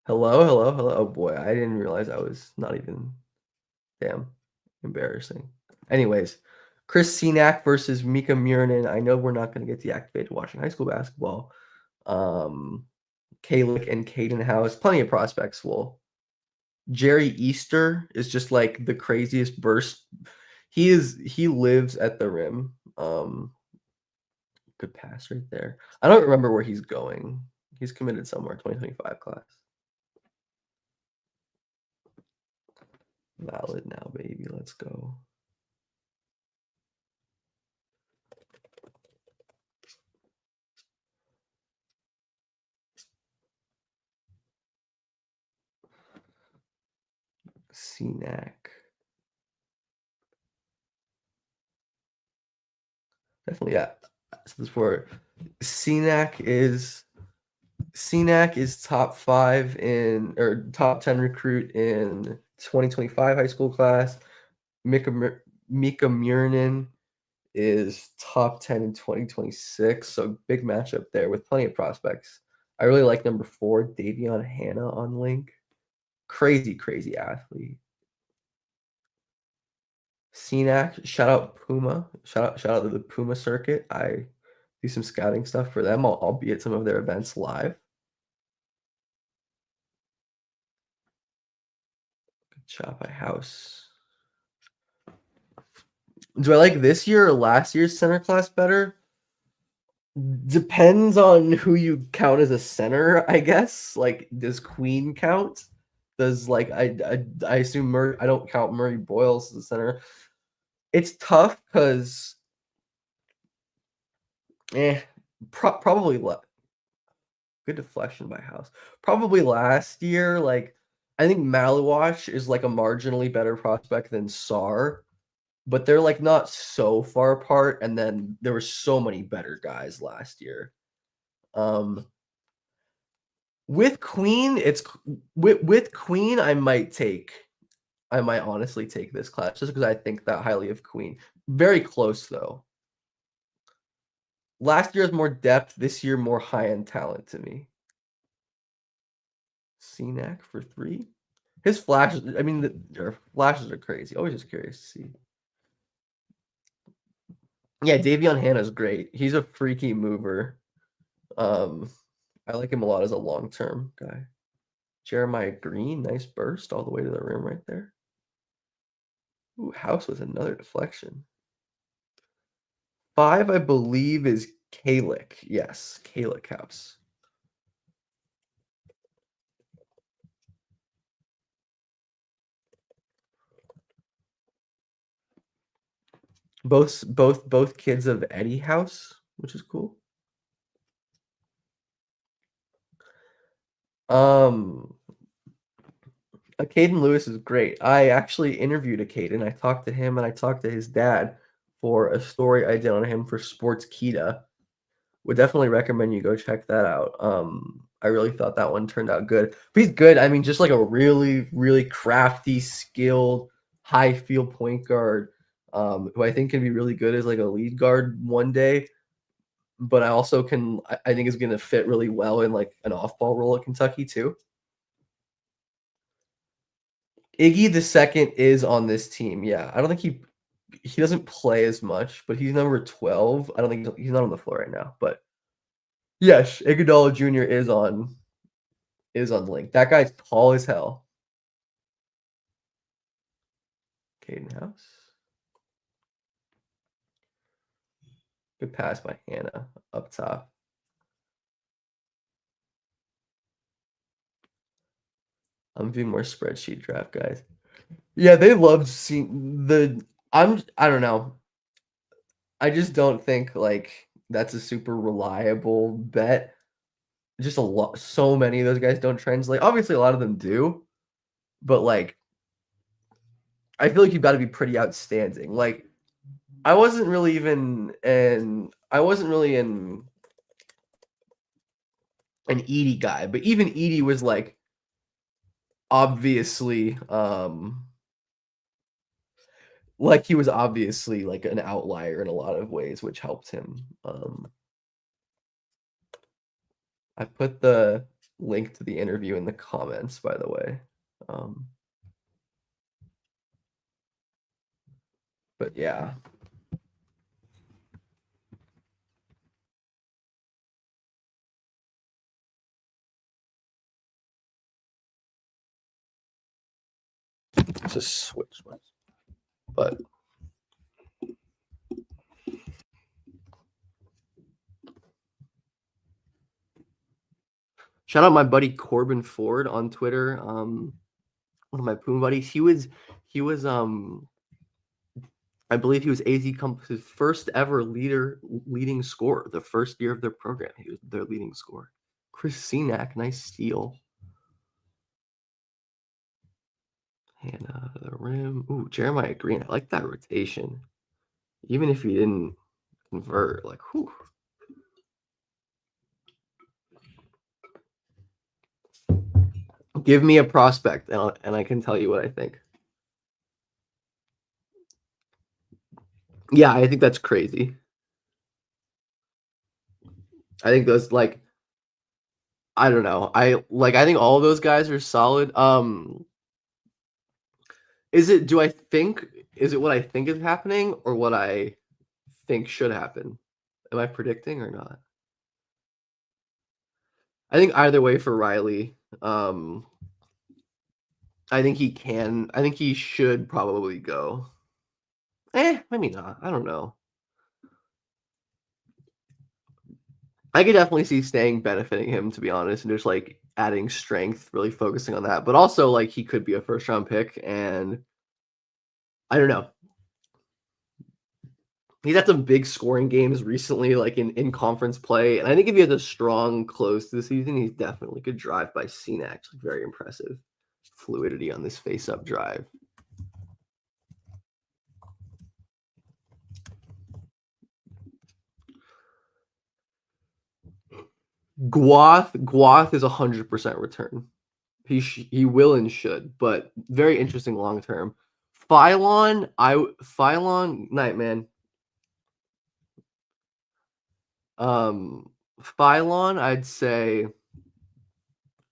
Hello, hello, hello. Oh boy, I didn't realize I was not even. Damn, embarrassing. Anyways, Chris Senack versus Mika Murinen. I know we're not going to get deactivated watching high school basketball. Um, Kalick and Caden House, plenty of prospects will. Jerry Easter is just like the craziest burst. He lives at the rim. Good pass right there. I don't remember where he's going. He's committed somewhere, 2025 class. Valid now, baby. Let's go. Senack. Definitely, yeah. So this for Senack is top 5 in or top 10 recruit in 2025 high school class. Mika Murinen is top 10 in 2026. So big matchup there with plenty of prospects. I really like number 4, Davion Hanna on link. Crazy, crazy athlete. Senac, shout out Puma. Shout out to the Puma circuit. I do some scouting stuff for them. I'll be at some of their events live. Good job by House. Do I like this year or last year's center class better? Depends on who you count as a center, I guess. Like, does Queen count? Does like I assume Murray? I don't count Murray Boyles as a center. It's tough because probably good deflection by House. Probably last year, like I think Maluwash is like a marginally better prospect than Sar, but they're like not so far apart. And then there were so many better guys last year. Um, with Queen, it's with Queen, I might honestly take this class just because I think that highly of Queen. Very close though. Last year has more depth. This year more high end talent to me. Cenac for 3. His flashes, I mean, their flashes are crazy. Always just curious to see. Yeah, Davion Hanna's great. He's a freaky mover. Um, I like him a lot as a long-term guy. Jeremiah Green, nice burst all the way to the rim right there. Ooh, House with another deflection. 5, I believe, is Kalick. Yes, Kalick House. Both kids of Eddie House, which is cool. Caden Lewis is great. I actually interviewed a Caden. I talked to him and I talked to his dad for a story I did on him for Sports Kita. Would definitely recommend you go check that out. I really thought that one turned out good. But he's good. I mean, just like a really, really crafty, skilled, high field point guard, who I think can be really good as like a lead guard one day. But I also I think is going to fit really well in like an off ball role at Kentucky too. Iggy the second is on this team. Yeah, I don't think he doesn't play as much, but he's number 12. I don't think he's not on the floor right now, but yes, Iguodala Jr. is on link. That guy's tall as hell. Caden House. Good pass by Hannah up top. I'm doing more spreadsheet draft guys. Yeah, they loved seeing the. I don't know. I just don't think like that's a super reliable bet. Just a lot. So many of those guys don't translate. Obviously, a lot of them do, but like I feel like you've got to be pretty outstanding. Like I wasn't really in an Edie guy, but even Edie was like obviously like he was obviously like an outlier in a lot of ways, which helped him. I put the link to the interview in the comments, by the way. Um, but yeah. Just switch my but shout out my buddy Corbin Ford on Twitter. One of my Puma buddies. He was I believe he was AZ Compass's first ever leading scorer. The first year of their program, he was their leading scorer. Chris Cenac, nice steal. And the rim. Ooh, Jeremiah Green. I like that rotation. Even if he didn't convert, like, whew. Give me a prospect, and I can tell you what I think. Yeah, I think that's crazy. I think those like I don't know. I think all of those guys are solid. Is it what I think is happening or what I think should happen? Am I predicting or not? I think either way for Riley. Um, I think he should probably go. Maybe not. I don't know. I could definitely see staying benefiting him, to be honest, and just like adding strength, really focusing on that. But also, like, he could be a first round pick, and I don't know. He's had some big scoring games recently, like in conference play. And I think if he has a strong close to the season, he definitely could drive by Cenac. Very impressive fluidity on this face-up drive. Guath is 100% return. He will and should, but very interesting long term. Phylon Nightman. Phylon, I'd say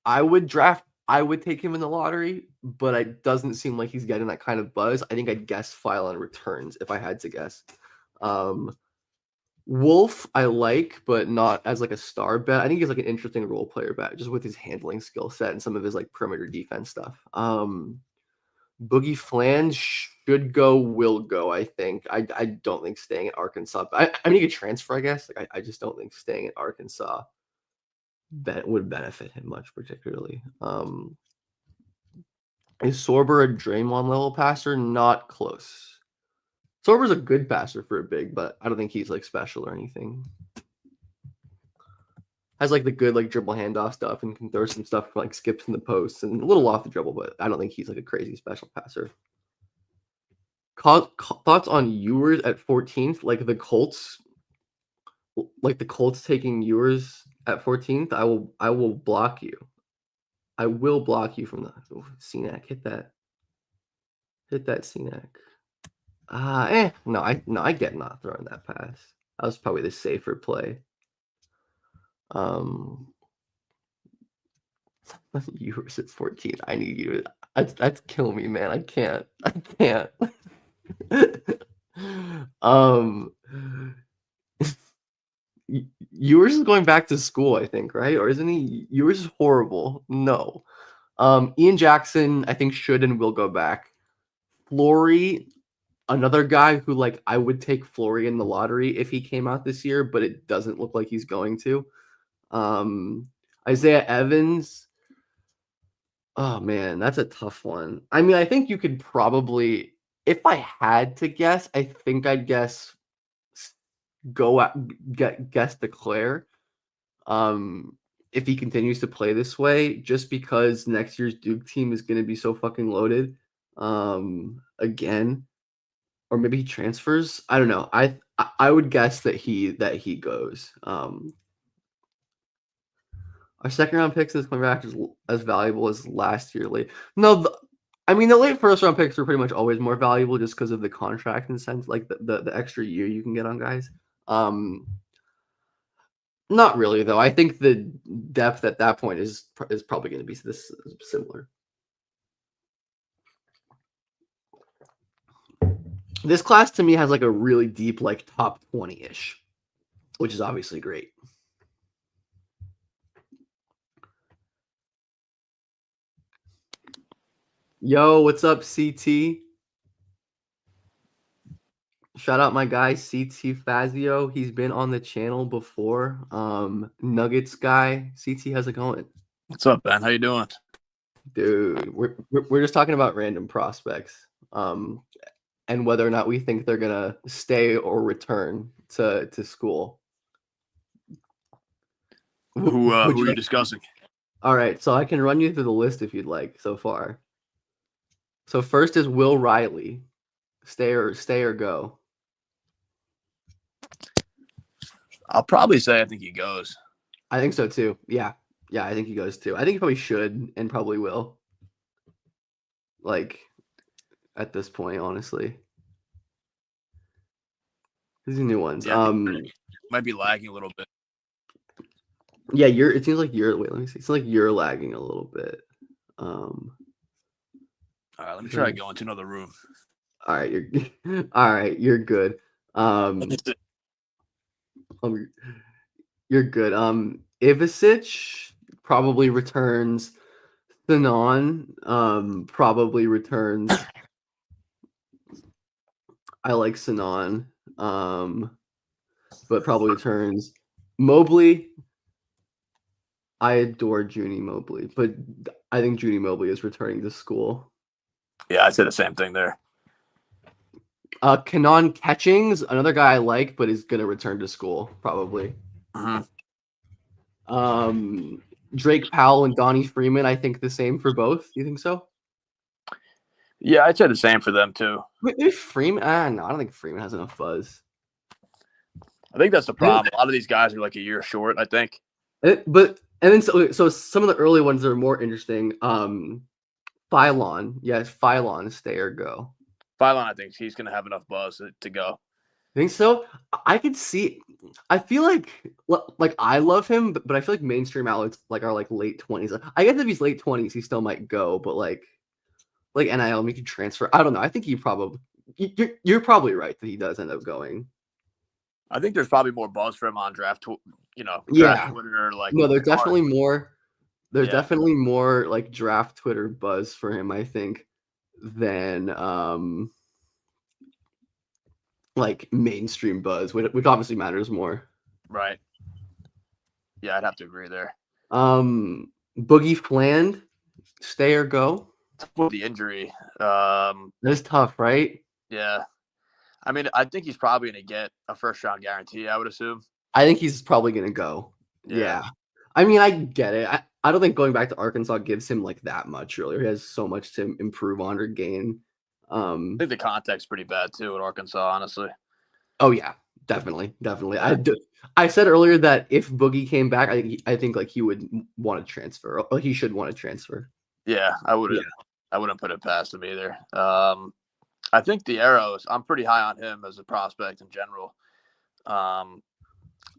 I would take him in the lottery, but it doesn't seem like he's getting that kind of buzz. I think I'd guess Phylon returns if I had to guess. Wolf I like, but not as like a star bet. I think he's like an interesting role player bet, just with his handling skill set and some of his like perimeter defense stuff. Boogie Flange should go, will go. I think. I don't think staying at Arkansas. I mean, he could transfer, I guess. Like I just don't think staying at Arkansas would benefit him much, particularly. Is Sorber a Draymond level passer? Not close. Sorber's a good passer for a big, but I don't think he's like special or anything. Has like the good like dribble handoff stuff and can throw some stuff for like skips in the posts and a little off the dribble, but I don't think he's like a crazy special passer. Thoughts on Ewers at 14th? Like the Colts taking Ewers at 14th. I will block you. I will block you from the Cenac. Hit that Cenac. No, I get not throwing that pass. That was probably the safer play. Ewers at 14. I need you. That's killing me, man. I can't. Ewers is going back to school, I think, right? Or isn't he? Ewers is horrible. No. Ian Jackson, I think, should and will go back. Flory, another guy who like I would take Flory in the lottery if he came out this year, but it doesn't look like he's going to. Isaiah Evans. Oh man, that's a tough one. I mean, I think you could probably, if I had to guess, I think I'd guess guess Declare. If he continues to play this way, just because next year's Duke team is going to be so fucking loaded. Again, or maybe he transfers. I don't know. I would guess that he goes. Our second round picks is coming back as valuable as last year late. No, I mean the late first round picks are pretty much always more valuable just because of the contract in sense, like the extra year you can get on guys. Not really, though. I think the depth at that point is probably going to be this similar. This class to me has like a really deep, like top 20-ish, which is obviously great. Yo, what's up, CT? Shout out my guy CT Fazio. He's been on the channel before. Nuggets guy. CT, how's it going? What's up, Ben? How you doing? Dude, we're just talking about random prospects. And whether or not we think they're gonna stay or return to school. Who Would who you are you like? discussing? All right, so I can run you through the list if you'd like so far. So first is Will Riley. Stay or go. I'll probably say I think he goes. I think so too. Yeah. Yeah, I think he goes too. I think he probably should and probably will. Like at this point, honestly. These are new ones. Yeah, might be lagging a little bit. Yeah, it seems like you're wait, let me see. It's like you're lagging a little bit. All right, let me try to go into another room. All right, all right, you're good. You're good. Ivicic probably returns. Sinan probably returns. I like Sinan, but probably returns. Mobley, I adore Junie Mobley, but I think Junie Mobley is returning to school. Yeah, I'd say the same thing there. Kanon Catchings, another guy I like, but is going to return to school probably. Mm-hmm. Drake Powell and Donnie Freeman, I think the same for both. You think so? Yeah, I'd say the same for them too. Maybe Freeman? No, I don't think Freeman has enough buzz. I think that's the problem. A lot of these guys are like a year short, I think. So some of the early ones that are more interesting. Phylon, yes, Phylon, stay or go. Phylon, I think he's going to have enough buzz to go. Think so? I could see. I feel like I love him, but I feel like mainstream outlets are like late 20s. I guess if he's late 20s, he still might go, but like NIL make you transfer. I don't know. I think you're probably right that he does end up going. I think there's probably more buzz for him on draft Twitter. Like no, there's definitely more. There's definitely more like draft Twitter buzz for him, I think, than like mainstream buzz, which obviously matters more. Right. Yeah, I'd have to agree there. Boogie Fland, stay or go? With the injury. That's tough, right? Yeah. I mean, I think he's probably going to get a first-round guarantee, I would assume. I think he's probably going to go. Yeah. I mean, I get it. I don't think going back to Arkansas gives him like that much, really. He has so much to improve on or gain. I think the contact's pretty bad, too, at Arkansas, honestly. Oh, yeah. Definitely. Yeah. I said earlier that if Boogie came back, I think like he would want to transfer. Or he should want to transfer. Yeah, I wouldn't put it past him either. I think the Arrows, I'm pretty high on him as a prospect in general. I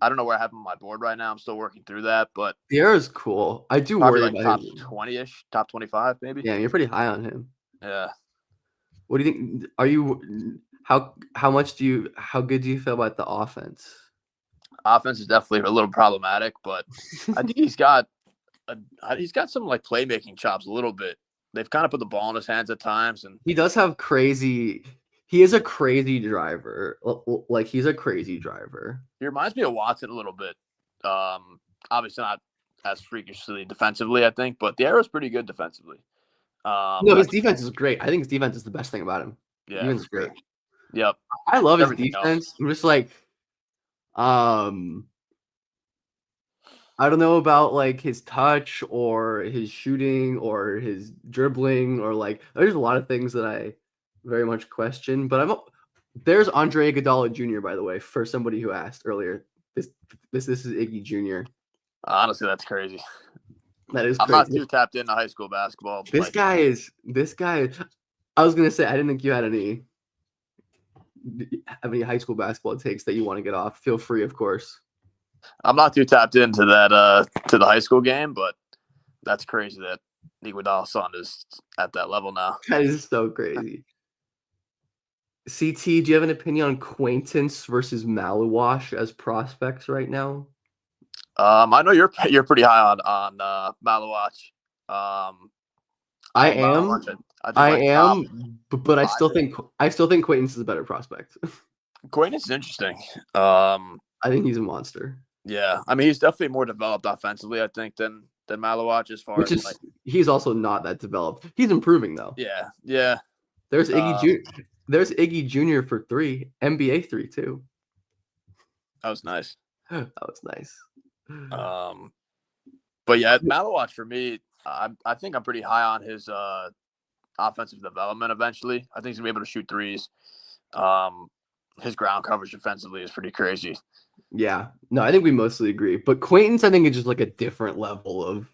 don't know where I have him on my board right now. I'm still working through that, but the Arrow's cool. I do worry about top 20-ish, top 25 maybe. Yeah, you're pretty high on him. Yeah. What do you think? Are you how good do you feel about the offense? Offense is definitely a little problematic, but I think he's got some like playmaking chops a little bit. They've kind of put the ball in his hands at times, and he does have crazy. He is a crazy driver. Like he's a crazy driver. He reminds me of Watson a little bit. Obviously not as freakishly defensively, I think, but the Arrow's pretty good defensively. No, his defense is great. I think his defense is the best thing about him. Yeah, defense is great. Yep, I love his defense. I'm just like, I don't know about like his touch or his shooting or his dribbling or like there's a lot of things that I very much question. But there's Andre Iguodala Jr. by the way, for somebody who asked earlier. This is Iggy Jr. Honestly, that's crazy. That is crazy. I'm not too tapped into high school basketball. This guy is. I was gonna say I didn't think you had any high school basketball takes that you want to get off. Feel free, of course. I'm not too tapped into that to the high school game, but that's crazy that Iguodala's son is at that level now. That is so crazy. CT, do you have an opinion on Quaintance versus Maluwash as prospects right now? I know you're pretty high on Malawach. I I think am. Malawach. I think I like top am, but five. I still think Quaintance is a better prospect. Quaintance is interesting. I think he's a monster. Yeah, I mean he's definitely more developed offensively, I think, than Malawach as far Which as is like he's also not that developed. He's improving though. yeah. There's Iggy Um, Jr. There's Iggy Jr. for 3, NBA 3 too. that was nice. That was nice. But yeah, Malawach for me, I think I'm pretty high on his offensive development. Eventually, I think he's gonna be able to shoot threes. His ground coverage defensively is pretty crazy. Yeah, no, I think we mostly agree. But Quaintance, I think, is just like a different level of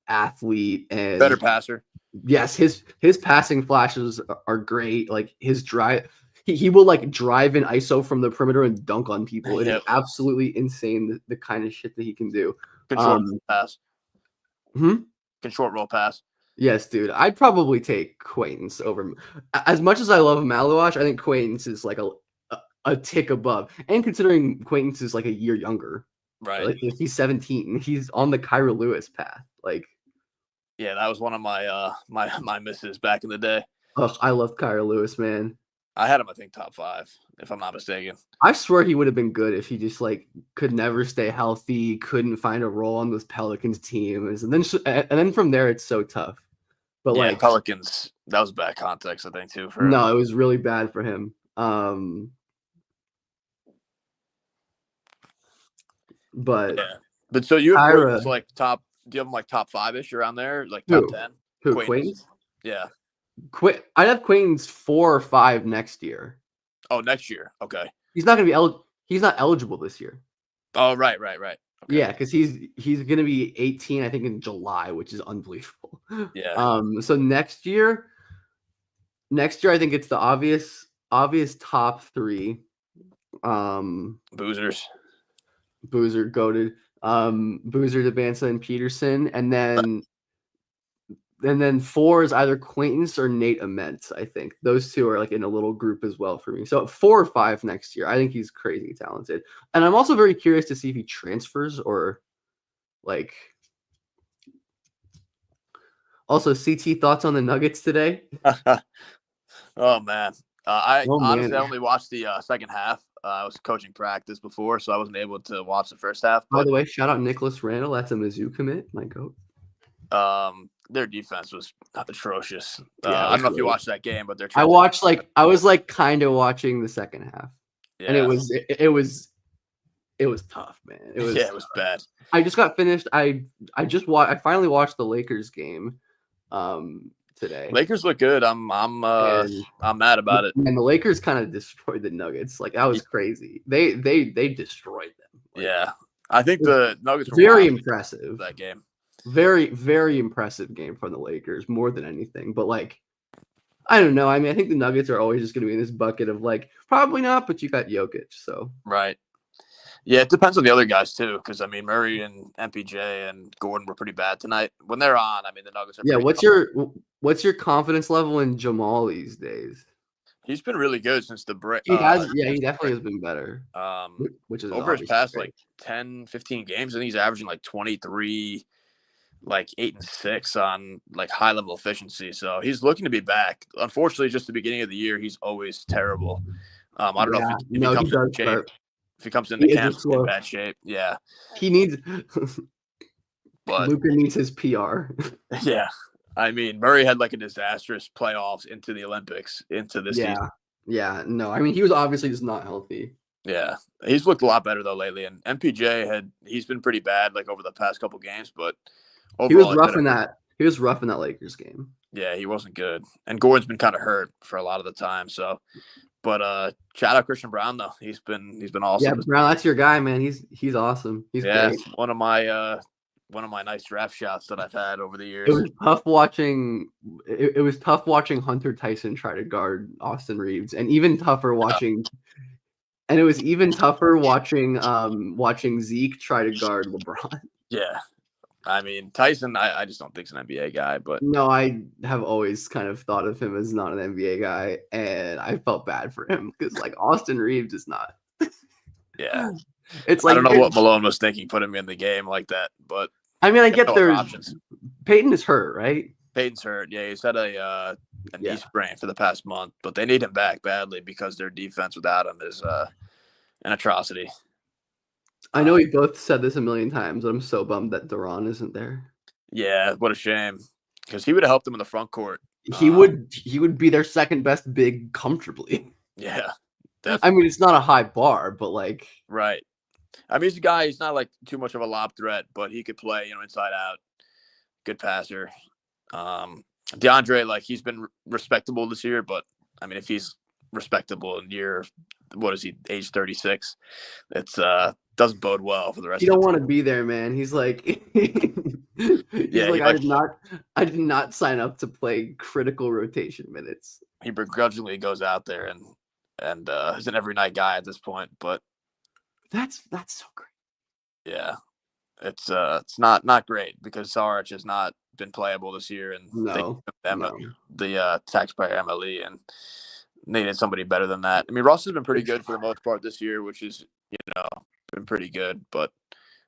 athlete, Better and passer. yes, his passing flashes are great. Like his drive, he will like drive in ISO from the perimeter and dunk on people. It is Yep. absolutely insane the kind of shit that he can do. Can short pass. Hmm? Can short roll pass. Yes, dude. I'd probably take Quaintance over. As much as I love Maluach, I think Quaintance is like a tick above. And considering Quaintance is like a year younger, Right. like he's 17, he's on the Kyra Lewis path. Like, yeah, that was one of my my misses back in the day. I love Kyra Lewis, man. I had him, I think, top 5, if I'm not mistaken. I swear he would have been good if he just like could never stay healthy, couldn't find a role on this Pelicans team, and then from there it's so tough. But yeah, like Pelicans, that was bad context, I think, too. For him. no, it was really bad for him. But yeah, but so you have Kyra, Quaintance like top? Do you have him like top 5-ish around there, like top who 10? who Quaintance? Yeah. I'd have Quaintance 4 or 5 next year. Oh, next year. Okay. He's not gonna be he's not eligible this year. Oh, right. Okay. Yeah, because he's gonna be 18, I think, in July, which is unbelievable. Yeah. So next year I think it's the obvious top 3. Boozers. Boozer goated. Boozer, DeBansa, and Peterson, and then 4 is either Quaintance or Nate Ament. I think those 2 are like in a little group as well for me. So 4 or 5 next year. I think he's crazy talented, and I'm also very curious to see if he transfers or like. Also, CT, thoughts on the Nuggets today? Oh man, honestly Man. I only watched the second half. I was coaching practice before, so I wasn't able to watch the first half. By But the way, shout out Nicholas Randall. That's a Mizzou commit. My goat. their defense was atrocious. Yeah, I don't know if you watched that game, but they're. I watched I was like kind of watching the second half, yeah. and it was tough, man. It was bad. I just got finished. I finally watched the Lakers game today. Lakers look good. I'm mad about it. And the Lakers kind of destroyed the Nuggets. Like that was crazy. They destroyed them. Like, yeah. I think the Nuggets were very impressive that game. Very, very impressive game from the Lakers, more than anything. But like, I don't know. I mean, I think the Nuggets are always just going to be in this bucket of like, probably not, but you got Jokic, so right. Yeah, it depends on the other guys too, because I mean Murray and MPJ and Gordon were pretty bad tonight. When they're on, I mean the Nuggets are. Yeah, what's your confidence level in Jamal these days? He's been really good since the break. He definitely has been better. Which is over his past great. like 10, 15 games, I think he's averaging like 23, like 8 and 6 on like high level efficiency. So he's looking to be back. Unfortunately, just the beginning of the year, he's always terrible. I don't know if he comes in shape. If he comes into camp in bad shape, yeah. He needs but Luka needs his PR. Yeah. I mean, Murray had like a disastrous playoffs into the Olympics, into this season. Yeah, no. I mean, he was obviously just not healthy. Yeah. He's looked a lot better though lately. And MPJ he's been pretty bad like over the past couple games, but overall, he was rough in that. He was rough in that Lakers game. Yeah, he wasn't good. And Gordon's been kind of hurt for a lot of the time. So but shout out Christian Brown though. He's been awesome. Yeah, Brown, that's your guy, man. He's awesome. He's great. One of my nice draft shots that I've had over the years. It was tough watching. It was tough watching Hunter Tyson try to guard Austin Reeves, and even tougher watching And it was even tougher watching Zeke try to guard LeBron. Yeah. I mean, Tyson, I just don't think he's an NBA guy, but No, I have always kind of thought of him as not an NBA guy, and I felt bad for him because like Austin Reeves is not. yeah. It's I like don't know what Malone was thinking putting him in the game like that, but I mean, I got get no other there's options. Peyton is hurt, right? Peyton's hurt. Yeah, he's had a knee Yeah. sprain for the past month, but they need him back badly because their defense without him is an atrocity. I know we both said this a million times, but I'm so bummed that Duran isn't there. Yeah, what a shame because he would have helped them in the front court. He would be their second best big comfortably. Yeah, I mean, it's not a high bar, but like right. I mean, he's a guy. He's not like too much of a lob threat, but he could play, inside out. Good passer. DeAndre, like he's been respectable this year, but I mean, if he's respectable in year, what is he, age 36? It's doesn't bode well for the rest. You don't want to be there, man. He's like, I did not sign up to play critical rotation minutes. He begrudgingly goes out there and is an every night guy at this point, but that's so great. Yeah, it's not great because Sarge has not been playable this year, and the taxpayer MLE and needed somebody better than that. I mean, Russ has been pretty good for the most part this year, which is been pretty good, but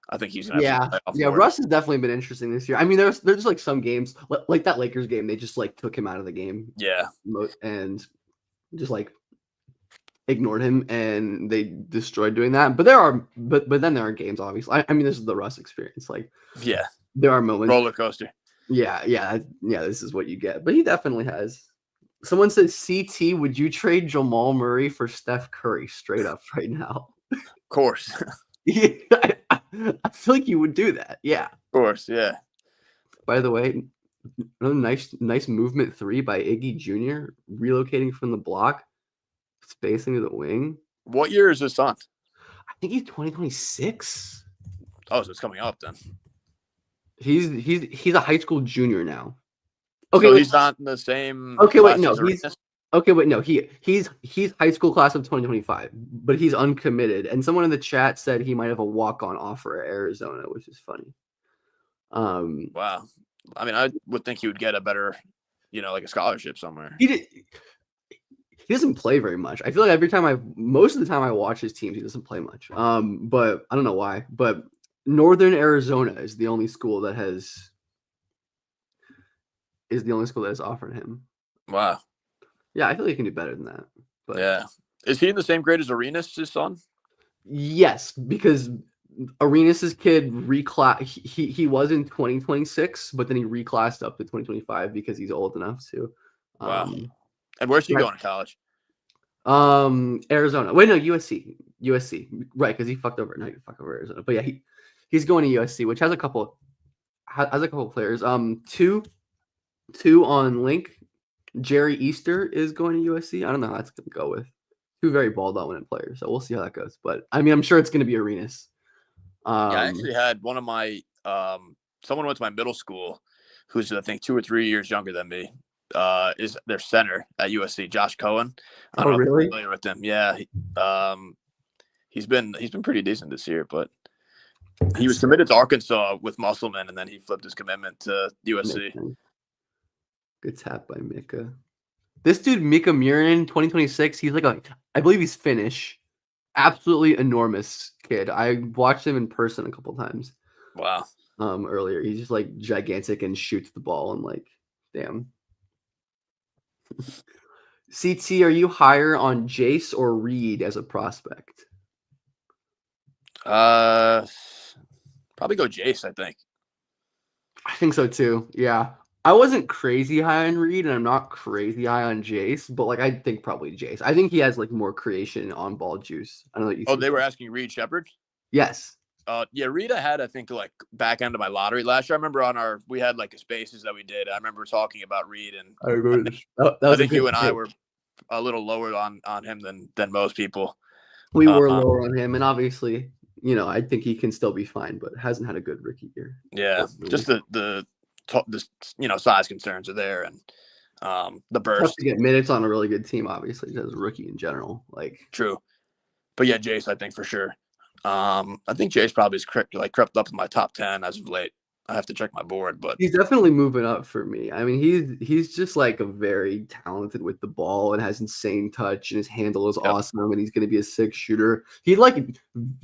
I think he's gonna have to play off Russ has definitely been interesting this year. I mean, there's like some games like that Lakers game, they just like took him out of the game, and just like ignored him, and they destroyed doing that. But then there are games, obviously. I mean, this is the Russ experience. Like, there are moments. Roller coaster. Yeah. This is what you get. But he definitely has. Someone says, CT, would you trade Jamal Murray for Steph Curry straight up right now? Of course. I feel like you would do that. Yeah. Of course, yeah. By the way, another nice movement 3 by Iggy Jr. relocating from the block, spacing to the wing. What year is his son? I think he's 2026. Oh, so it's coming up then. He's a high school junior now. Okay, so he's not in the same. Okay, wait, no, he's high school class of 2025, but he's uncommitted. And someone in the chat said he might have a walk-on offer at Arizona, which is funny. Wow. I mean, I would think he would get a better, like a scholarship somewhere. He doesn't play very much. I feel like most of the time I watch his teams, he doesn't play much. But I don't know why. But Northern Arizona is the only school that has offered him. Wow. Yeah, I feel like he can do better than that. But yeah. Is he in the same grade as Arenas, his son? Yes, because Arenas' kid he was in 2026, but then he reclassed up to 2025 because he's old enough to. Wow. And where's he going to college? Arizona. Wait, no, USC. Right, because he fucked over. No, he fucked over Arizona. But yeah, he's going to USC, which has a couple players. Two on link. Jerry Easter is going to USC. I don't know how that's going to go with two very ball dominant players. So we'll see how that goes. But I mean, I'm sure it's going to be Arenas. I actually had one of my someone went to my middle school who's I think 2 or 3 years younger than me. Is their center at USC, Josh Cohen. I don't know if you're familiar with him. Yeah. He's been pretty decent this year, but he was committed to Arkansas with Musselman, and then he flipped his commitment to USC. Good tap by Mika. This dude, Mika Murin, 2026, he's like I believe he's Finnish. Absolutely enormous kid. I watched him in person a couple times. Wow. Earlier. He's just like gigantic and shoots the ball and like, damn. CT, are you higher on Jace or Reed as a prospect? Probably go Jace, I think. I think so too. Yeah. I wasn't crazy high on Reed, and I'm not crazy high on Jace, but like I think probably Jace. I think he has like more creation on ball juice. I don't know what you think. They were asking Reed Shepherd? Yes. Yeah, Reed I had, I think, like back end of my lottery last year. I remember we had like a spaces that we did. I remember talking about Reed, and I remember I think you and I were a little lower on him than most people. We were lower on him, and obviously, I think he can still be fine, but hasn't had a good rookie year. Yeah, just the size concerns are there, and the burst. Tough to get minutes on a really good team, obviously, as a rookie in general. Like true, But yeah, Jace, I think for sure. I think Jace probably has crept up in my top 10 as of late. I have to check my board, but He's definitely moving up for me. I mean, he's just like a very talented with the ball and has insane touch, and his handle is yep. awesome, and he's gonna be a sick shooter. He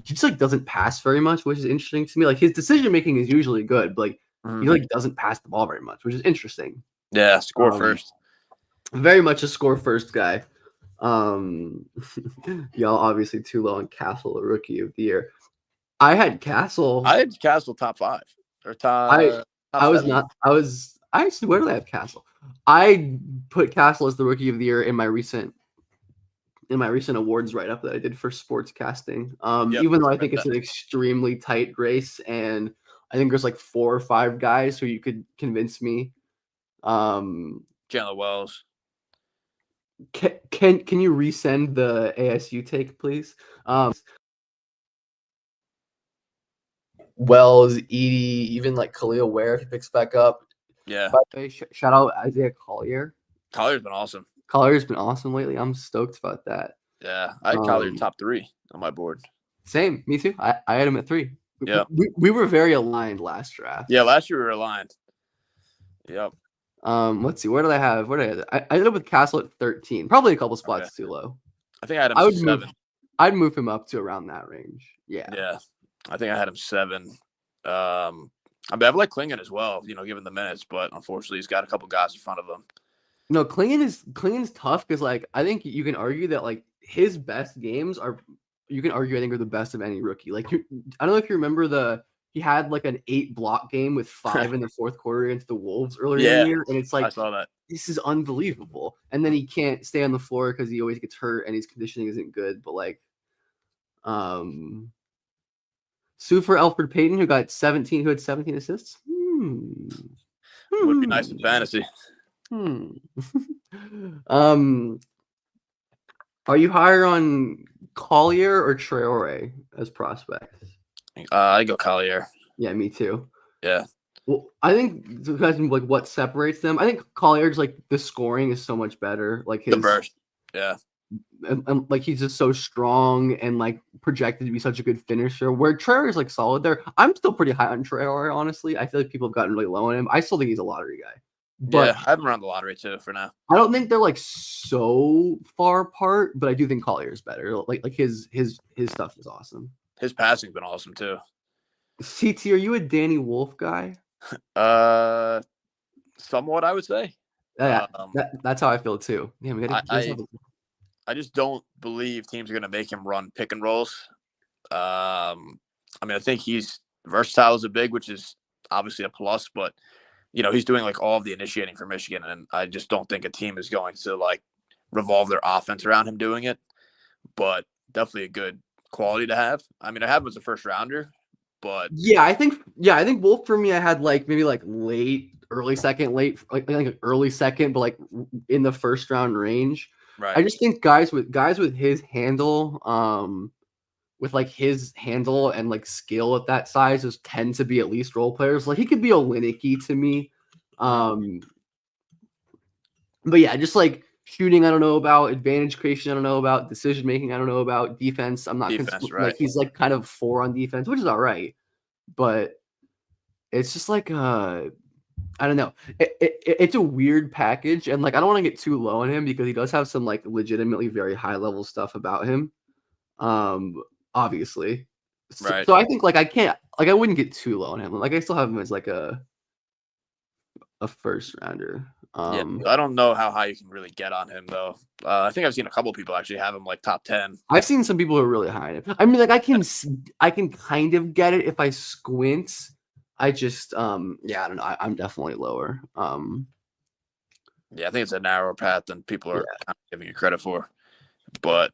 just like doesn't pass very much, which is interesting to me. Like his decision making is usually good, but like he like doesn't pass the ball very much, which is interesting. Yeah, score first. Very much a score first guy. Y'all obviously too low on Castle, the rookie of the year. I had Castle top 5 or I was 7. not. I actually, where did I have Castle? I put Castle as the rookie of the year in my recent awards write up that I did for sports casting. Even though I think it's an extremely tight race, and I think there's like 4 or 5 guys who you could convince me. Chandler Wells. Can you resend the ASU take, please? Wells, Edie, even like Khalil Ware if he picks back up. Yeah. By the way, shout out Isaiah Collier. Collier's been awesome. Collier's been awesome lately. I'm stoked about that. Yeah, I had Collier top 3 on my board. Same, me too. I had him at 3. Yeah, we were very aligned last draft. Yeah, last year we were aligned. Yep. Let's see. Where did I have? I ended up with Castle at 13. Probably a couple spots too low. I think I had him 7. I'd move him up to around that range. Yeah. Yeah. I think I had him 7. I mean, I like Klingon as well, given the minutes, but unfortunately he's got a couple guys in front of him. No, Klingon's tough because like I think you can argue that like his best games are I think are the best of any rookie. Like I don't know if you remember he had like an 8 block game with 5 in the fourth quarter against the Wolves earlier in the year, and it's like I saw that. This is unbelievable. And then he can't stay on the floor because he always gets hurt and his conditioning isn't good. But like, Sue for Alfred Payton, who had 17 assists. Would be nice in fantasy. Are you higher on Collier or Traore as prospects? I go Collier. Yeah, me too. Yeah. Well, I think like what separates them. I think Collier's like the scoring is so much better. Like his the burst. Yeah. And like he's just so strong and like projected to be such a good finisher. Where Traore is like solid there. I'm still pretty high on Traore, honestly. I feel like people have gotten really low on him. I still think he's a lottery guy. But yeah, I have him around the lottery too for now. I don't think they're like so far apart, but I do think Collier is better. Like his stuff is awesome. His passing's been awesome too. CT, are you a Danny Wolf guy? Somewhat, I would say. Yeah, that's how I feel too. Yeah, I just don't believe teams are going to make him run pick and rolls. I mean, I think he's versatile as a big, which is obviously a plus, but he's doing like all of the initiating for Michigan, and I just don't think a team is going to like revolve their offense around him doing it. But definitely a good quality to have. I mean, I have him as a first rounder, but I think Wolf for me, I had like maybe like early second, but like in the first round range. Right. I just think guys with his handle, with like his handle and like skill at that size tend to be at least role players. Like he could be a Lineker to me. But yeah, just like shooting, I don't know about advantage creation. I don't know about decision making. I don't know about defense. I'm not right. Like he's like kind of 4 on defense, which is all right. But it's just like I don't know. It's a weird package, and like I don't want to get too low on him because he does have some like legitimately very high level stuff about him. Obviously, right. So I think like I wouldn't get too low on him. Like I still have him as like a first rounder. Yeah, I don't know how high you can really get on him though. I think I've seen a couple of people actually have him like top 10. I've seen some people who are really high on him. I mean, like I can kind of get it if I squint. I just I don't know. I'm definitely lower. Yeah, I think it's a narrower path than people are kind of giving you credit for. But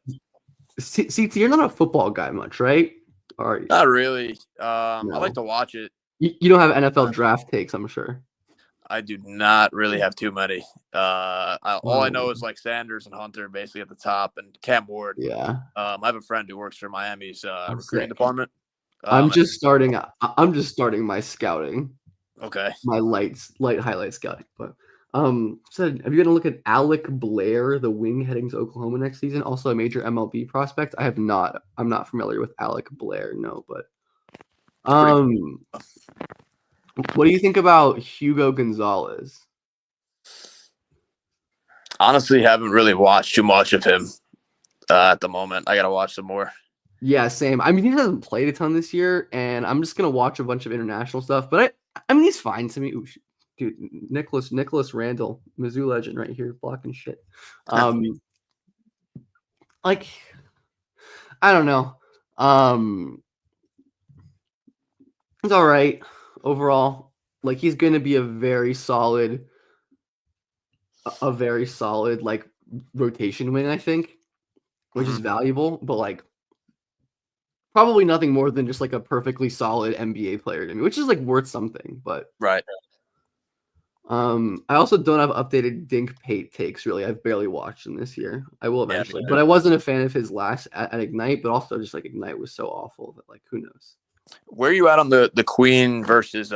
CT, you're not a football guy much, right? Or not really. No. I like to watch it. You don't have NFL draft takes, I'm sure. I do not really have too many. All I know is like Sanders and Hunter basically at the top, and Cam Ward. Yeah. I have a friend who works for Miami's recruiting department. I'm just starting my scouting. Okay. My light highlight scouting, but Said, have you gonna look at Alec Blair, the wing heading to Oklahoma next season? Also a major MLB prospect. I have not. I'm not familiar with Alec Blair. No, but what do you think about Hugo Gonzalez? Honestly, haven't really watched too much of him at the moment. I gotta watch some more. Yeah, same. I mean, he hasn't played a ton this year, and I'm just gonna watch a bunch of international stuff. But I mean, he's fine to me. Ooh, dude, Nicholas Randall, Mizzou legend, right here, blocking shit. Like, I don't know. It's all right overall. Like, he's gonna be a very solid like rotation win, I think, which is valuable. But like, probably nothing more than just like a perfectly solid NBA player to me, which is like worth something. But right. I also don't have updated Dink Pate takes really. I've barely watched him this year. I will eventually, but I wasn't a fan of his last at Ignite, but also just like Ignite was so awful that like who knows. Where are you at on the Queen versus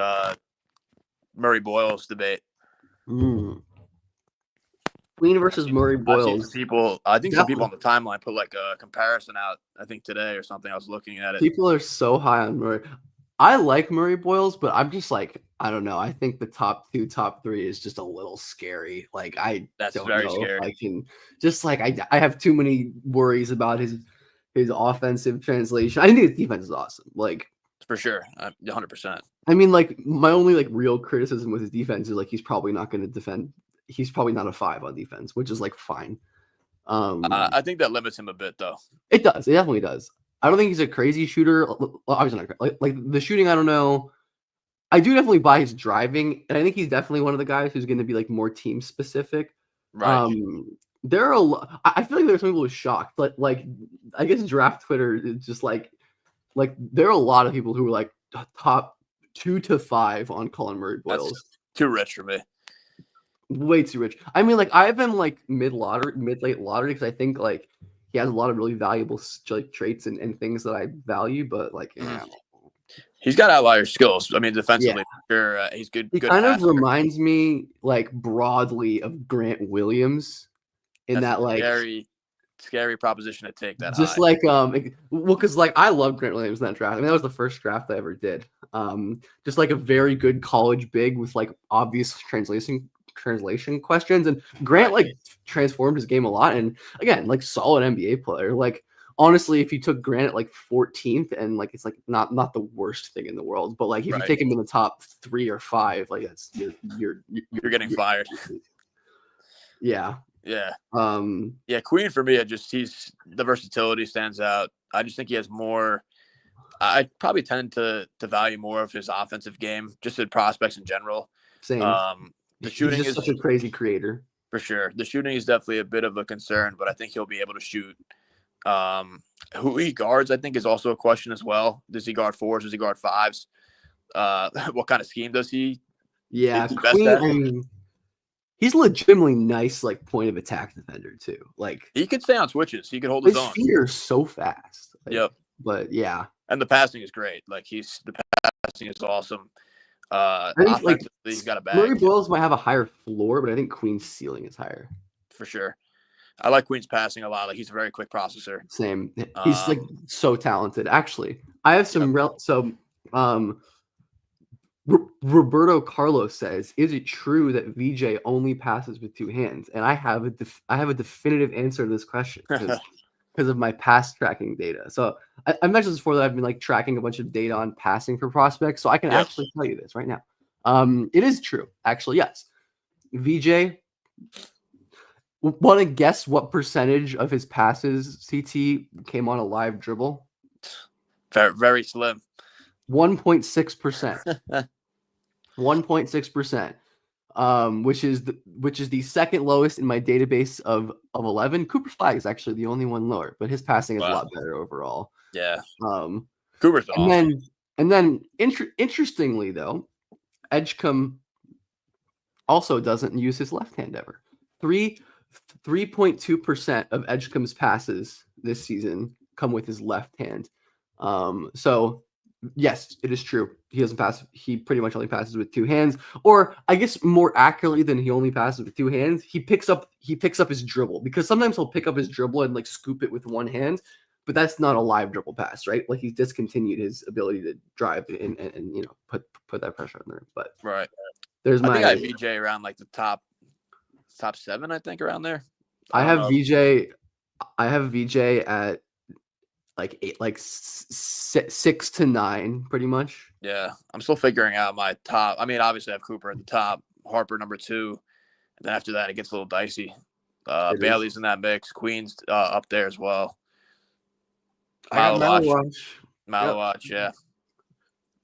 Murray Boyles debate? Queen versus Murray Boyles. I think some people on the timeline put like a comparison out, I think today or something. I was looking at it. People are so high on Murray. I like Murray Boyles, but I'm just like, I don't know. I think the top 2, top 3 is just a little scary. Like that's don't very know scary. If I can just like I have too many worries about his offensive translation. I think his defense is awesome. Like for sure, 100%. I mean, like my only like real criticism with his defense is like he's probably not going to defend. He's probably not a 5 on defense, which is like fine. I think that limits him a bit, though. It does. It definitely does. I don't think he's a crazy shooter. Obviously not like the shooting. I don't know. I do definitely buy his driving, and I think he's definitely one of the guys who's going to be like more team specific. Right. There are I feel like there's some people who are shocked, but like I guess draft Twitter is just like there are a lot of people who are like top 2 to 5 on Colin Murray Boyles. That's too rich for me. Way too rich. I mean, like I have him like mid late lottery because I think like he has a lot of really valuable like traits and things that I value, but like he's got outlier skills. I mean, defensively, sure, he's good. He kind of reminds me like broadly of Grant Williams in that like scary proposition to take that just high. Like because like I love Grant Williams in that draft. I mean, that was the first draft I ever did. Just like a very good college big with like obvious translation questions, and Grant like transformed his game a lot, and again like solid NBA player. Like honestly, if you took Grant at like 14th, and like it's like not the worst thing in the world, but like if you take him in the top 3 or 5, like that's you're getting fired. Yeah. Queen for me, he's the versatility stands out. I just think he has more. I probably tend to value more of his offensive game, just in prospects in general. Same. The shooting is such a crazy creator. For sure. The shooting is definitely a bit of a concern, but I think he'll be able to shoot. Who he guards, I think, is also a question as well. Does he guard 4s? Does he guard 5s? What kind of scheme does he? Yeah, he's legitimately nice, like point of attack defender too. Like he could stay on switches. He could hold his own. His feet are so fast. Like, yep. But yeah, and the passing is great. Like the passing is awesome. I think like he's got a bag. Murray Boyles might have a higher floor, but I think Queen's ceiling is higher. For sure. I like Queen's passing a lot. Like he's a very quick processor. Same. He's like so talented. Actually, I have some Roberto Carlos says, "Is it true that VJ only passes with 2 hands?" And I have a definitive answer to this question because of my pass tracking data. So I mentioned this before that I've been like tracking a bunch of data on passing for prospects. So I can actually tell you this right now. It is true. Actually, yes. VJ, want to guess what percentage of his passes CT came on a live dribble? Very, very slim. 1.6%. 1.6%. Which is the second lowest in my database of 11. Cooper Flag is actually the only one lower, but his passing is a lot better overall. Yeah. Cooper's awesome. And then interestingly though, Edgecombe also doesn't use his left hand ever. 3.2% of Edgecombe's passes this season come with his left hand. So Yes, it is true. He doesn't pass. He pretty much only passes with two hands, or I guess more accurately than he only passes with two hands. He picks up his dribble, because sometimes he'll pick up his dribble and like scoop it with one hand, but that's not a live dribble pass, right? Like he's discontinued his ability to drive and put that pressure on there. But right, there's I think I have VJ around like the top 7, I think, around there. I have VJ at like 8, like 6 to 9, pretty much. Yeah, I'm still figuring out my top. I mean, obviously I have Cooper at the top, Harper number 2, and then after that it gets a little dicey. Bailey's in that mix, Queen's up there as well. I got Malawach, yeah.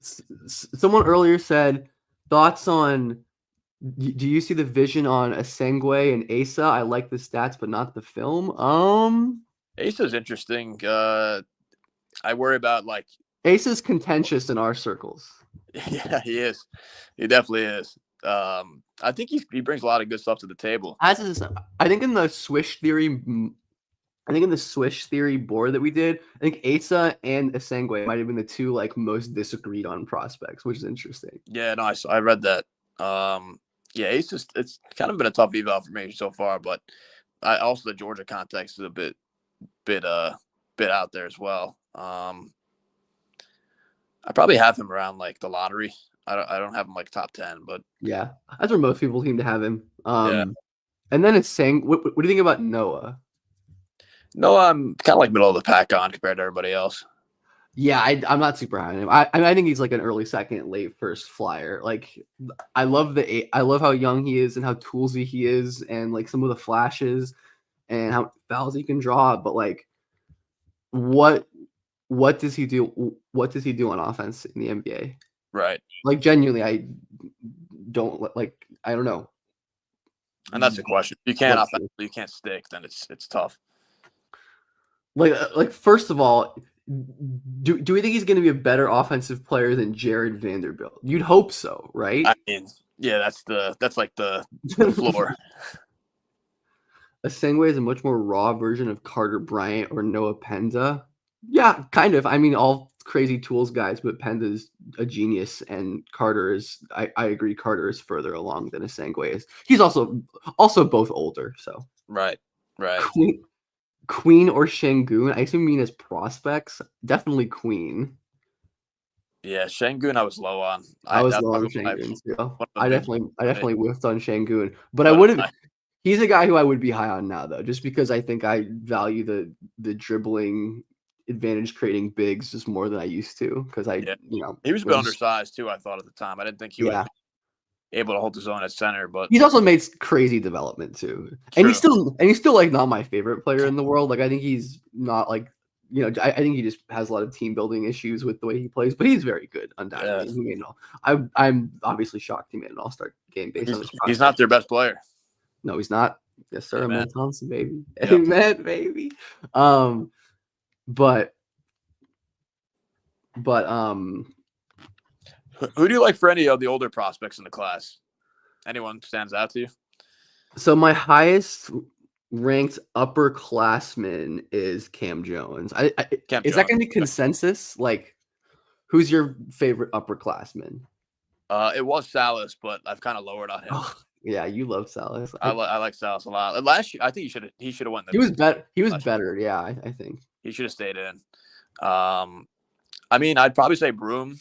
Someone earlier said thoughts on. Do you see the vision on Asengwe and Asa? I like the stats, but not the film. Asa's interesting. I worry about like Asa's contentious in our circles. Yeah, he is. He definitely is. I think he brings a lot of good stuff to the table. I think in the Swish theory board that we did, I think Asa and Asengwe might have been the two like most disagreed on prospects, which is interesting. Yeah, no, I read that. Yeah, Asa's, it's kind of been a tough eval for me so far, but also the Georgia context is a bit out there as well. I probably have him around like the lottery. I don't have him like top 10, but yeah, that's where most people seem to have him. Yeah. And then it's saying, what do you think about Noah? Noah, I'm kind of like middle of the pack on compared to everybody else. Yeah, I'm not super high on him. I think he's like an early second, late first flyer. Like I love how young he is and how toolsy he is, and like some of the flashes and how fouls he can draw. But like, what does he do? What does he do on offense in the NBA? Right. Like genuinely, I don't know. And that's the question. You can't offensively, you can't stick, then it's tough. Like first of all, do we think he's going to be a better offensive player than Jared Vanderbilt? You'd hope so, right? I mean, yeah, that's like the floor. Asengwe is a much more raw version of Carter Bryant or Noah Penda. Yeah, kind of. I mean, all crazy tools guys, but Penda's a genius, and Carter is. I agree. Carter is further along than Asengwe is. He's also both older. So right. Queen or Şengün? I assume you mean as prospects. Definitely Queen. Yeah, Şengün I was low on. I was low on Şengün too. I definitely whiffed on Şengün, but I wouldn't. He's a guy who I would be high on now, though, just because I think I value the dribbling advantage creating bigs just more than I used to. Because he was a bit undersized too. I thought at the time I didn't think he would be able to hold his own at center, but he's also made crazy development too. True. And he's still like not my favorite player in the world. Like I think he's not like I think he just has a lot of team building issues with the way he plays, but he's very good undoubtedly. Yeah. I'm obviously shocked he made an All-Star game based on this. He's not their best player. No, he's not. Yes, sir. Amen, Thompson, baby. Yep. Amen, baby. But who do you like for any of the older prospects in the class? Anyone stands out to you? So my highest ranked upperclassman is Cam Jones. Is that going to be consensus? Like, who's your favorite upperclassman? It was Salas, but I've kind of lowered on him. Oh, yeah, you love Salas. I like Salas a lot. Last year, I think he should have won. He was better. He was better. Yeah, I think he should have stayed in. I mean, I'd probably say Broom.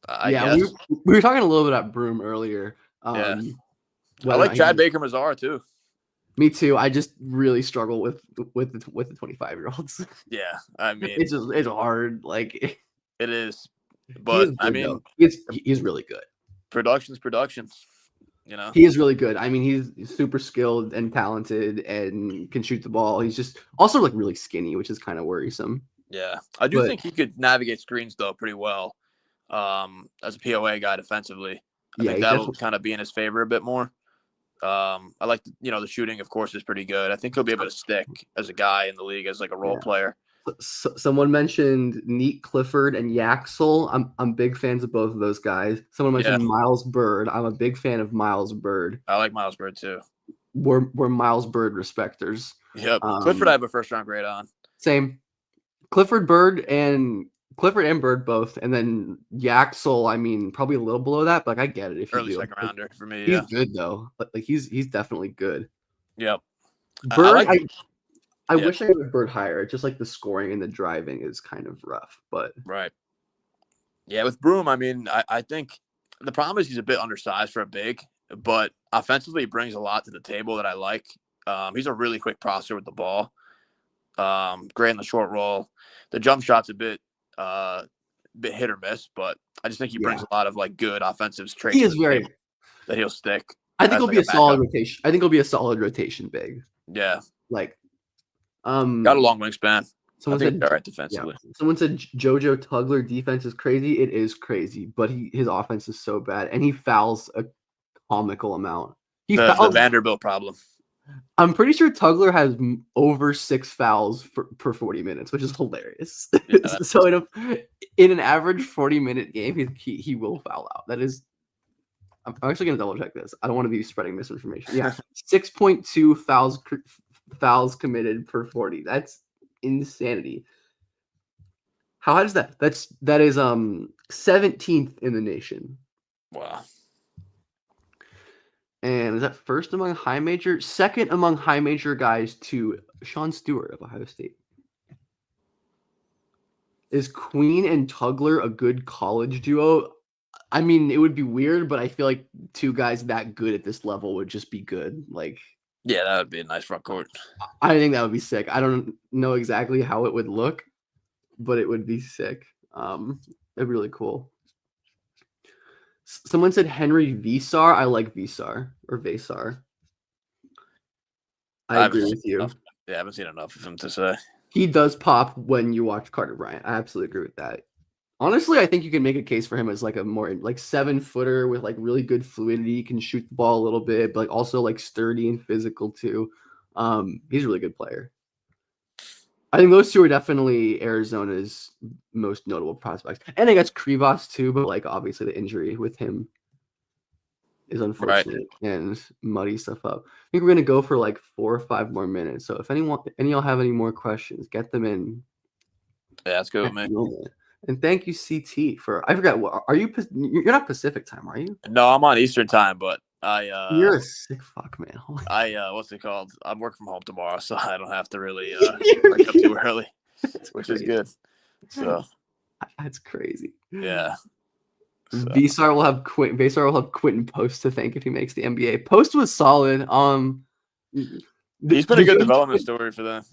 I guess. We were talking a little bit about Broom earlier. Yeah. I like Chad Baker-Mazara too. Me too. I just really struggle with the 25-year-olds. Yeah, I mean, it's hard. Like it is, but I mean, he's really good. Production's production. He is really good. I mean, he's super skilled and talented and can shoot the ball. He's just also like really skinny, which is kind of worrisome. Yeah, I do think he could navigate screens though pretty well. As a POA guy defensively, I think that'll kind of be in his favor a bit more. I like the shooting, of course, is pretty good. I think he'll be able to stick as a guy in the league as like a role player. Someone mentioned Neat Clifford and Yaxel. I'm big fans of both of those guys. Someone mentioned Miles Bird. I'm a big fan of Miles Bird. I like Miles Bird too. We're Miles Bird respecters. Yep. Clifford I have a first round grade on. Same. Clifford, Bird, and Clifford and Bird both, and then Yaxel. I mean, probably a little below that, but like, I get it if you Early do. second rounder for me. He's Yeah. good though. Like he's definitely good. Yep. Bird, I Yeah. wish I would Bird higher. It's just like the scoring and the driving is kind of rough, but Right. Yeah, with Broom, I mean, I think the problem is he's a bit undersized for a big, but offensively he brings a lot to the table that I like. He's a really quick crosser with the ball. Great in the short roll. The jump shot's a bit hit or miss, but I just think he brings a lot of like good offensive traits he is very that he'll stick. I think as, he'll like, be a solid backup. rotation. I think he'll be a solid rotation big. Yeah. Like Got a long wingspan. Someone I think said all right defensively. Yeah. Someone said JoJo Tugler defense is crazy. It is crazy, but his offense is so bad, and he fouls a comical amount. The Vanderbilt problem. I'm pretty sure Tugler has over 6 fouls per 40 minutes, which is hilarious. Yeah, so in an average 40-minute game, he will foul out. That is, I'm actually gonna double check this. I don't want to be spreading misinformation. Yeah, 6.2 fouls committed per 40. That's insanity. How high is that? That is 17th in the nation. Wow. And is that first among high major? Second among high major guys to Sean Stewart of Ohio State. Is Queen and Tugler a good college duo? I mean, it would be weird, but I feel like two guys that good at this level would just be good. Like, yeah, that would be a nice front court. I think that would be sick. I don't know exactly how it would look, but it would be sick. It'd be really cool. Someone said Henry Vesar. I like Vesar or Vesar. I agree with you. Yeah, I haven't seen enough of him to say. He does pop when you watch Carter Bryant. I absolutely agree with that. Honestly, I think you can make a case for him as like a more like 7-footer with like really good fluidity. He can shoot the ball a little bit, but like also like sturdy and physical too. He's a really good player. I think those two are definitely Arizona's most notable prospects. And I guess Krivas too, but like obviously the injury with him is unfortunate and muddy stuff up. I think we're gonna go for like 4 or 5 more minutes. So if any y'all have any more questions, get them in. Yeah, that's good with me. And thank you, CT, for I forgot. Are you? You're not Pacific time, are you? No, I'm on Eastern time, but you're a sick fuck, man. What's it called? I'm working from home tomorrow, so I don't have to really wake up too early, which is good. So that's crazy. Yeah. So. Vesar will have Quentin Post to thank if he makes the NBA. Post was solid. He's been a good development story for them.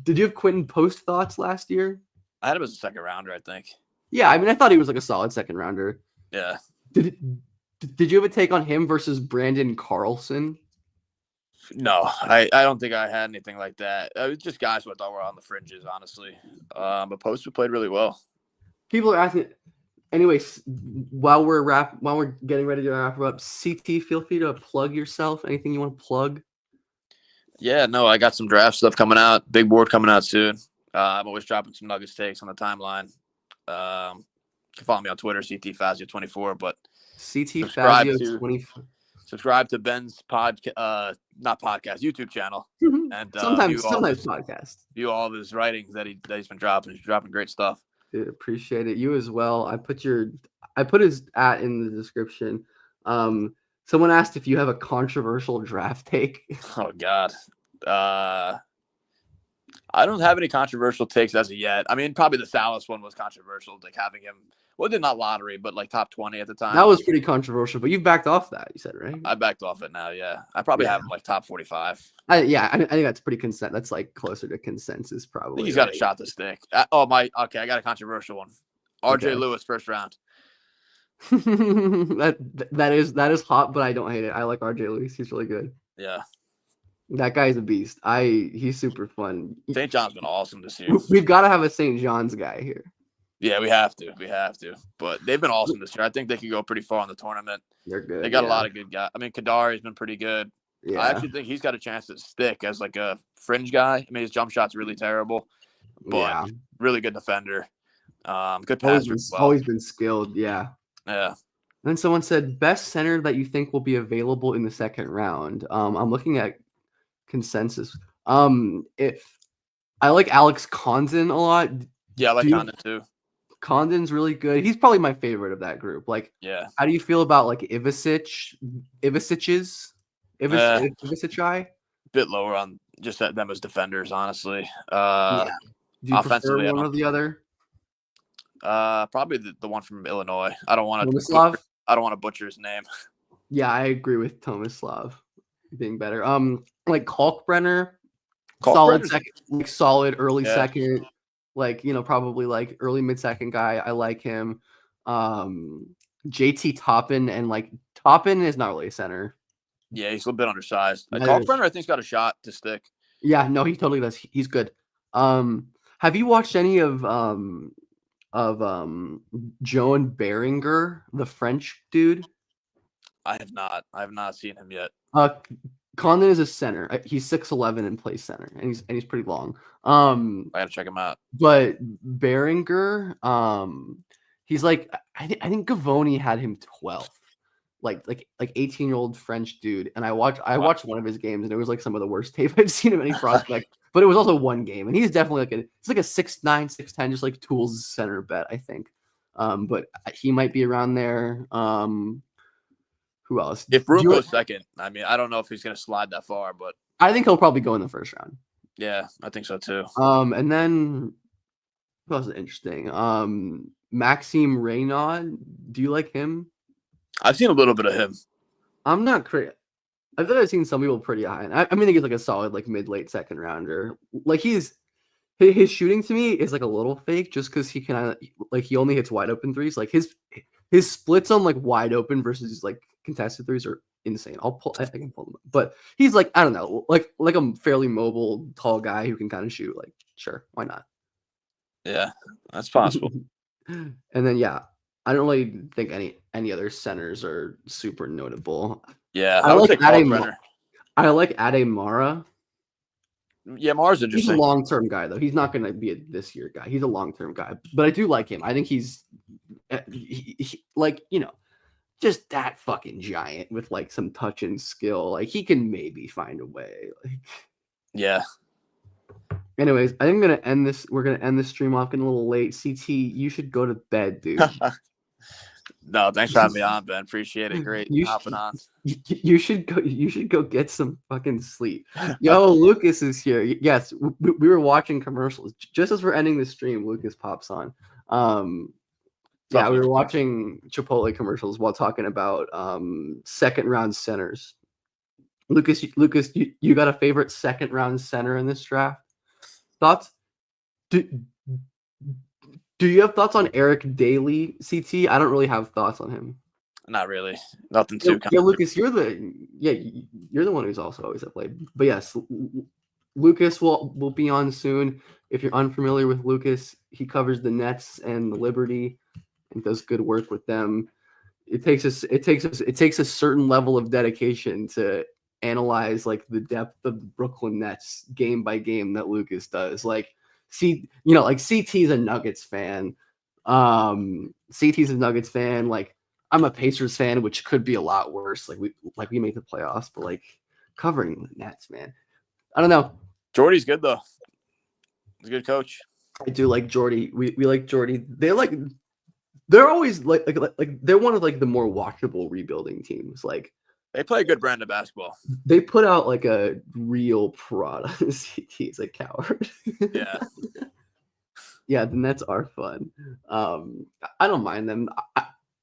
Did you have Quentin Post thoughts last year? I had him as a second rounder, I think. Yeah, I mean, I thought he was like a solid second rounder. Yeah. Did you have a take on him versus Brandon Carlson? No, I don't think I had anything like that. It was just guys who I thought were on the fringes, honestly. But Post played really well. People are asking. Anyways, while we're getting ready to wrap up, CT, feel free to plug yourself. Anything you want to plug? Yeah, no, I got some draft stuff coming out. Big board coming out soon. I'm always dropping some Nuggets takes on the timeline. You can follow me on Twitter, CT Fazio 24. But CT Fazio 24. Subscribe to Ben's YouTube channel, and sometimes podcast. View all of his writings that he's been dropping. He's dropping great stuff. Dude, appreciate it. You as well. I put his @ in the description. Someone asked if you have a controversial draft take. Oh God. I don't have any controversial takes as of yet. I mean, probably the Salas one was controversial, like having him. Well, did not lottery, but like top 20 at the time. That was pretty controversial, but you've backed off that. You said, right? I backed off it now. Yeah, I probably have him like top 45. I think that's pretty That's like closer to consensus, probably. I think he's got a shot to stick. I got a controversial one. RJ Lewis, first round. that is hot, but I don't hate it. I like RJ Lewis. He's really good. Yeah. That guy's a beast. He's super fun. St. John's been awesome this year. We've got to have a St. John's guy here. Yeah, we have to. But they've been awesome this year. I think they could go pretty far in the tournament. They're good. They got a lot of good guys. I mean, Kadari's been pretty good. Yeah. I actually think he's got a chance to stick as like a fringe guy. I mean, his jump shot's really terrible, but really good defender. Good passer. Always been skilled. Yeah. Yeah. And then someone said best center that you think will be available in the second round. I'm looking at consensus. If I like Alex Condon a lot. Yeah, I like Condon too. Condon's really good. He's probably my favorite of that group. Like, Yeah. how do you feel about like Ivicic? Uh, Ivicic? Bit lower on just them as defenders, honestly. Yeah. Do you prefer Offensively, one or the other? Probably the one from Illinois. I don't want to butcher his name. Yeah, I agree with Tomislav being better. Like Kalkbrenner, solid early second, like probably like early mid-second guy. I like him. JT Toppin, and like Toppin is not really a center. Yeah, he's a little bit undersized. Kalkbrenner, I think's got a shot to stick. Yeah, no, he totally does. He's good. Have you watched any of Joan Beringer, the French dude? I have not. I have not seen him yet. Condon is a center. He's 6'11" and plays center, and he's pretty long. I gotta check him out. But Beringer, he's like I think Gavoni had him 12th, like 18-year-old French dude. And I watched one of his games, and it was like some of the worst tape I've seen of any prospect. But it was also one game, and he's definitely it's like a 6'9", 6'10", just like tools center bet, I think. But he might be around there. Who else? If Broom goes second, I mean, I don't know if he's going to slide that far, but I think he'll probably go in the first round. Yeah, I think so too. And then who else is interesting? Maxime Reynaud. Do you like him? I've seen a little bit of him. I'm not crazy. I thought I've seen some people pretty high. I mean, I think he's like a solid like mid-late second rounder. Like his shooting to me is like a little fake, just because he can he only hits wide open threes. Like his splits on like wide open versus like contested threes are insane. I can pull them up. But he's like, I don't know, like a fairly mobile, tall guy who can kind of shoot. Like, sure, why not? Yeah, that's possible. And then I don't really think any other centers are super notable. Yeah, I like Ade Mara. Yeah, Mara's interesting. He's a long-term guy, though. He's not going to be a this-year guy. He's a long-term guy. But I do like him. I think he's just that fucking giant with like some touch and skill. Like he can maybe find a way. Yeah. Anyways, I think we're gonna end this stream off getting a little late. CT, you should go to bed, dude. No, thanks for having me on, Ben. Appreciate it. Great hopping on. You should go get some fucking sleep. Yo, Lucas is here. Yes, we were watching commercials. Just as we're ending the stream, Lucas pops on. We were watching Chipotle commercials while talking about second round centers. Lucas, you got a favorite second round center in this draft? Thoughts? Do you have thoughts on Eric Daly, CT? I don't really have thoughts on him. Not really. Nothing too. Yeah, Lucas, you're the one who's also always at play. But yes, Lucas will be on soon. If you're unfamiliar with Lucas, he covers the Nets and the Liberty and does good work with them. It takes a certain level of dedication to analyze like the depth of the Brooklyn Nets game by game that Lucas does. Like CT's a Nuggets fan. CT's a Nuggets fan. Like I'm a Pacers fan, which could be a lot worse. Like we make the playoffs, but like covering the Nets, man. I don't know. Jordy's good though. He's a good coach. I do like Jordy. We like Jordy. They're always like they're one of like the more watchable rebuilding teams. Like they play a good brand of basketball. They put out like a real product. He's a coward. Yeah. Yeah, the Nets are fun. I don't mind them.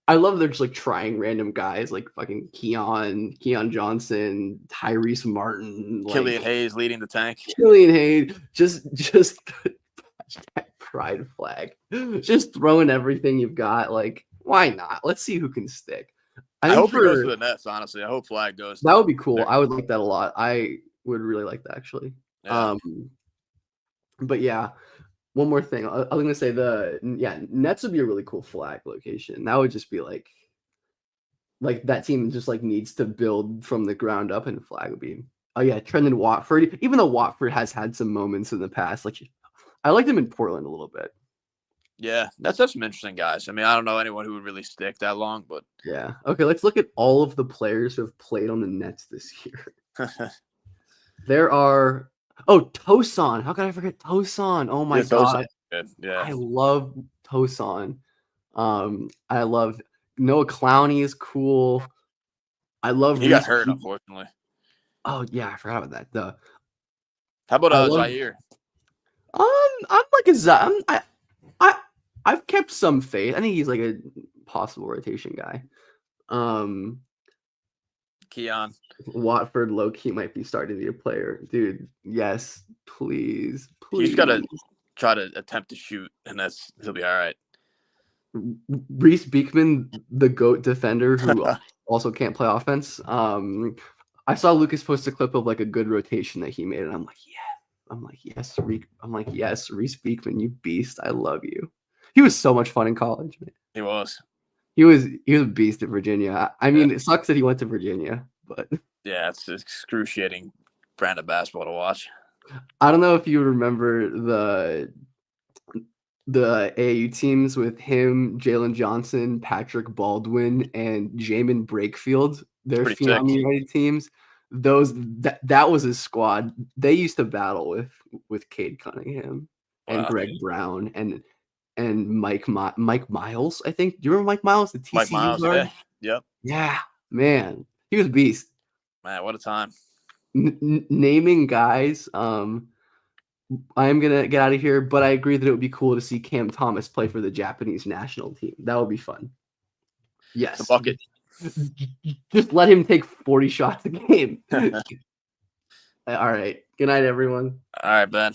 I love they're just like trying random guys like fucking Keon Johnson, Tyrese Martin, Killian Hayes leading the tank. Killian Hayes, just pride flag, just throwing everything you've got. Like, why not? Let's see who can stick. I hope he goes to the Nets. Honestly, I hope Flag goes. That would be cool. There. I would like that a lot. I would really like that actually. Yeah. But yeah. One more thing. I was going to say Nets would be a really cool Flag location. That would just be like that team just like needs to build from the ground up, and Flag would be. Oh yeah, Trendon Watford. Even though Watford has had some moments in the past, like I liked him in Portland a little bit. Yeah, that's some interesting guys. I mean, I don't know anyone who would really stick that long, but yeah. Okay, let's look at all of the players who have played on the Nets this year. There are. Oh, Tosan. How could I forget Tosan? Oh my God. Yeah. I love Tosan. I love Noah Clowney is cool. I love. He got hurt, unfortunately. Oh yeah, I forgot about that. How about Zaire? I'm like I've kept some faith. I think he's like a possible rotation guy. Keon Watford low key might be starting to be a player, dude. Yes, please. He's got to try to attempt to shoot, and he'll be all right. Reese Beekman, the GOAT defender who also can't play offense. I saw Lucas post a clip of like a good rotation that he made, and I'm like, yes, Reese Beekman, you beast. I love you. He was so much fun in college, man. He was. He was a beast at Virginia. I mean, it sucks that he went to Virginia, but yeah, it's an excruciating brand of basketball to watch. I don't know if you remember the AAU teams with him, Jalen Johnson, Patrick Baldwin, and Jamin Brakefield. Their Phenom United teams. That was his squad. They used to battle with Cade Cunningham and Greg Brown and Mike Miles. I think. Do you remember Mike Miles? The TCU Mike Miles, guard? yeah. Yep. Yeah, man, he was a beast. Man, what a time. Naming guys. I am going to get out of here, but I agree that it would be cool to see Cam Thomas play for the Japanese national team. That would be fun. Yes. The bucket. Just let him take 40 shots a game. All right. Good night, everyone. All right, Ben.